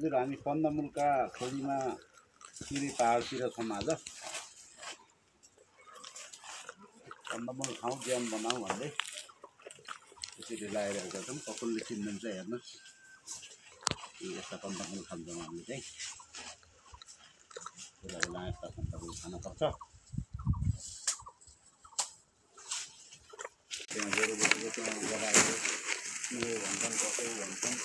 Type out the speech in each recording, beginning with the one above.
हजुर हामी कन्दमुलका खोलीमा किरी पहाडतिर छौँ आज। कन्दमुल खाउँ ज्याम बनाऊ भन्दै त्यसरी लगाइरहेका छौँ। कसले चिन्नुहुन्छ हेर्नुहोस्, यस्ता कन्दमुल खान्छौँ हामी चाहिँ। बेला बेला यस्ता कन्दमुल खानुपर्छ। त्यहाँ गएर बसेको त्यहाँ गराएर के भन्छन् कसो भन्छन्।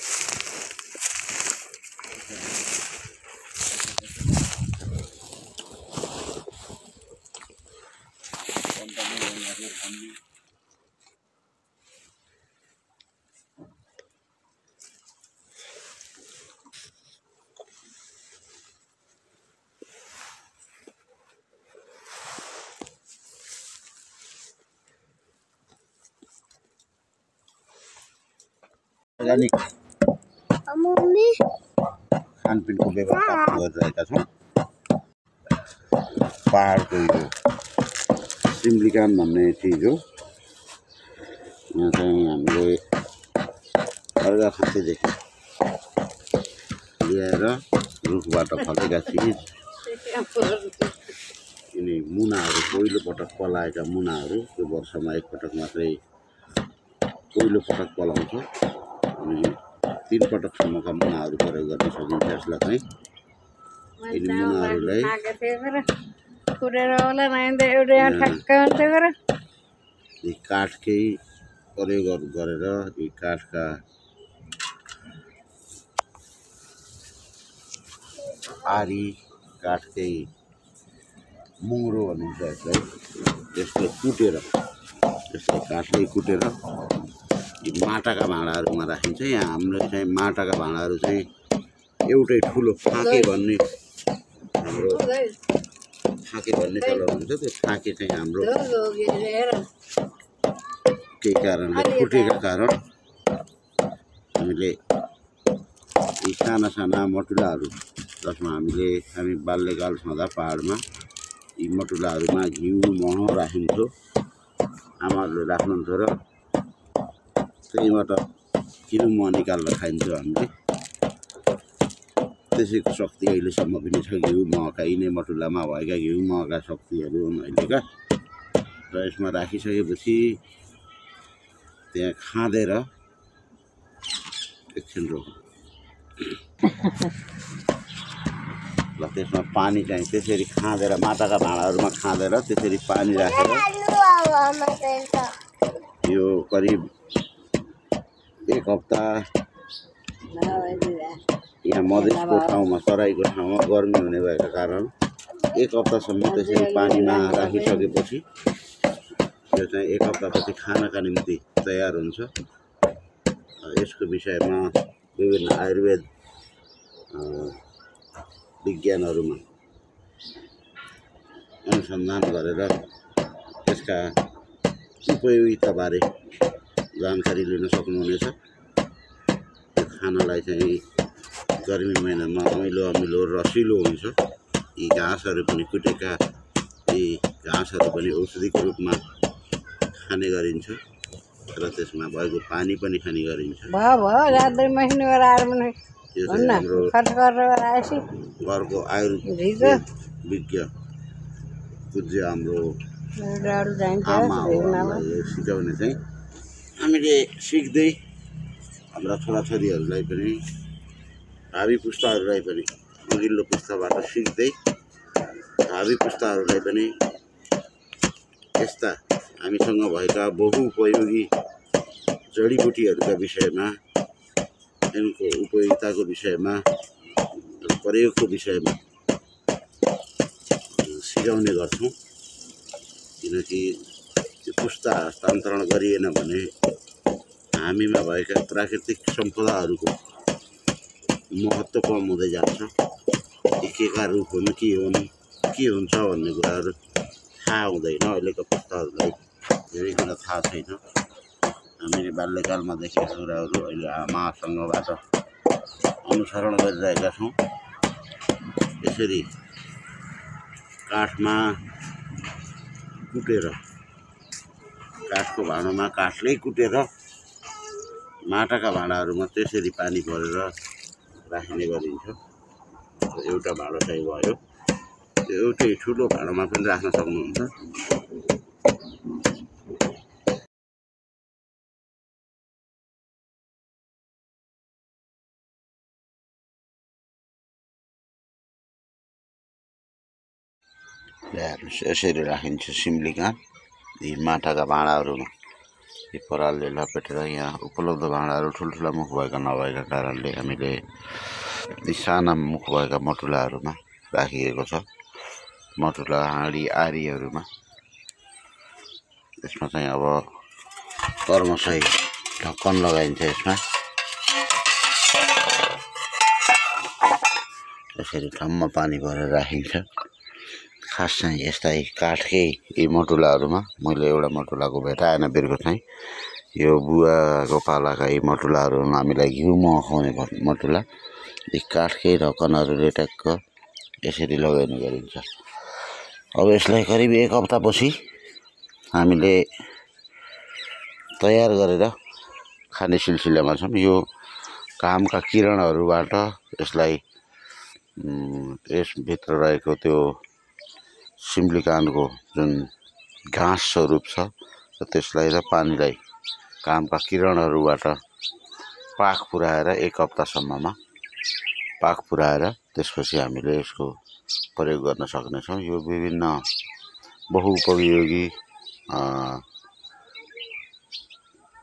अर्ग्यानिक खानपिनको व्यवस्था गरिरहेका छौँ। पहाडको यो सिम्लिकान भन्ने चिज हो। यहाँ चाहिँ हामीले अर्घाखाँचीदेखि ल्याएर रुखबाट फलेका चिज, यिनी मुनाहरू पहिलोपटक पलाएका मुनाहरू त्यो वर्षमा एकपटक मात्रै पहिलोपटक पलाउँछ। अनि 3 पटकसम्मका मुनाहरू प्रयोग गर्न सकिन्छ। यसलाई चाहिँ यिनी मुनाहरूलाई यी काठकै प्रयोग गरेर यी काठका आरी, काठकै मुङ्रो भनिन्छ यसलाई, त्यसलाई कुटेर, त्यसलाई काठले कुटेर यी माटाका भाँडाहरूमा राखिन्छ। यहाँ हाम्रो चाहिँ माटाका भाँडाहरू चाहिँ एउटै ठुलो फाँके भन्ने हाम्रो फाँके भन्ने चलन हुन्छ। त्यो फाँके चाहिँ हाम्रो केही कारणले फुटेका कारण हामीले यी साना साना मटुलाहरू, जसमा हामी बाल्यकाल छँदा पहाडमा यी मटुलाहरूमा घिउ मह राखिन्थ्यो, आमाहरूले राख्नुहुन्थ्यो र त्यहीबाट घिउ मह निकालेर खाइन्थ्यो हामीले। त्यसैको शक्ति अहिलेसम्म पनि छ। घिउ महका यिनै मटुलामा भएका घिउ महका शक्तिहरू हुन् अहिलेका। र यसमा राखिसकेपछि त्यहाँ खाँदेर एकछिन रोक ल, त्यसमा पानी चाहिँ त्यसरी खाँदेर माटाका भाँडाहरूमा खाँदेर त्यसरी पानी राखेर यो करिब 1 हप्ता यहाँ मधेसको ठाउँमा, तराईको ठाउँमा गर्मी हुने भएका कारण 1 हप्तासम्म त्यसरी पानीमा राखिसकेपछि यो चाहिँ 1 हप्तापछि खानका निम्ति तयार हुन्छ। यसको विषयमा विभिन्न आयुर्वेद विज्ञानहरूमा अनुसन्धान गरेर यसका उपयोगिताबारे जानकारी लिन सक्नुहुनेछ। यो खानालाई चाहिँ गर्मी महिनामा अमिलो अमिलो रसिलो हुन्छ। यी घाँसहरू पनि कुटेका यी घाँसहरू पनि औषधिको रूपमा खाने गरिन्छ र त्यसमा भएको पानी पनि खाने गरिन्छ। यो चाहिँ हाम्रो घरको आयुर्वेद विज्ञ पूज्य हाम्रो आमा सिकाउने चाहिँ हामीले सिक्दै हाम्रा छोराछोरीहरूलाई पनि, भावी पुस्ताहरूलाई पनि, अघिल्लो पुस्ताबाट सिक्दै भावी पुस्ताहरूलाई पनि यस्ता हामीसँग भएका बहुउपयोगी जडीबुटीहरूका विषयमा, यिनको उपयोगिताको विषयमा, प्रयोगको विषयमा सिकाउने गर्छौँ। किनकि त्यो पुस्ता हस्तान्तरण गरिएन भने हामीमा भएका प्राकृतिक सम्पदाहरूको महत्त्व कम हुँदै जान्छ। के रूप हुन्, के हुन्, के हुन्छ भन्ने कुराहरू थाहा हुँदैन। अहिलेको पुस्ताहरूलाई धेरै कुरा थाहा छैन। हामीले बाल्यकालमा देखेका कुराहरू अहिले आमासँगबाट अनुसरण गरिरहेका छौँ। यसरी काठमा कुटेर, काठको भाँडोमा काठले कुटेर माटाका भाँडाहरूमा त्यसरी पानी परेर राखिने गरिन्छ। एउटा भाँडो चाहिँ भयो, त्यो एउटै ठुलो भाँडोमा पनि राख्न सक्नुहुन्छ। हेर्नुहोस् यसरी राखिन्छ सिम्ली काँध यी माटाका भाँडाहरूमा। यी परालले लपेटेर यहाँ उपलब्ध भाँडाहरू ठुल्ठुला मुख भएका नभएका कारणले हामीले यी साना मुख भएका मटुलाहरूमा राखिएको छ। मटुला हाँडी आरीहरूमा यसमा चाहिँ अब कर्मसही ढक्कन लगाइन्छ। यसमा यसरी ठम्म पानी भरेर राखिन्छ। खास चाहिँ यस्ता काठकै यी मटुलाहरूमा मैले एउटा मटुलाको भेटाएन बिर्को चाहिँ यो बुवाको पालाका यी मटुलाहरू हामीलाई घिउ मह खुवाउने मटुला। यी काठकै ढक्कनहरूले ट्याक्क यसरी लगाइने गरिन्छ। अब यसलाई करिब एक हप्तापछि हामीले तयार गरेर खाने सिलसिलामा छौँ। यो घामका किरणहरूबाट यसलाई यसभित्र रहेको त्यो सिम्ली काँधको जुन घाँस स्वरूप छ त्यसलाई र पानीलाई घामका किरणहरूबाट पाक पुर्याएर एक हप्तासम्ममा पाक पुर्याएर त्यसपछि हामीले यसको प्रयोग गर्न सक्नेछौँ। यो विभिन्न बहुउपयोगी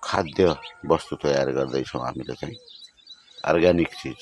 खाद्य वस्तु तयार गर्दैछौँ हामीले चाहिँ अर्ग्यानिक चिज।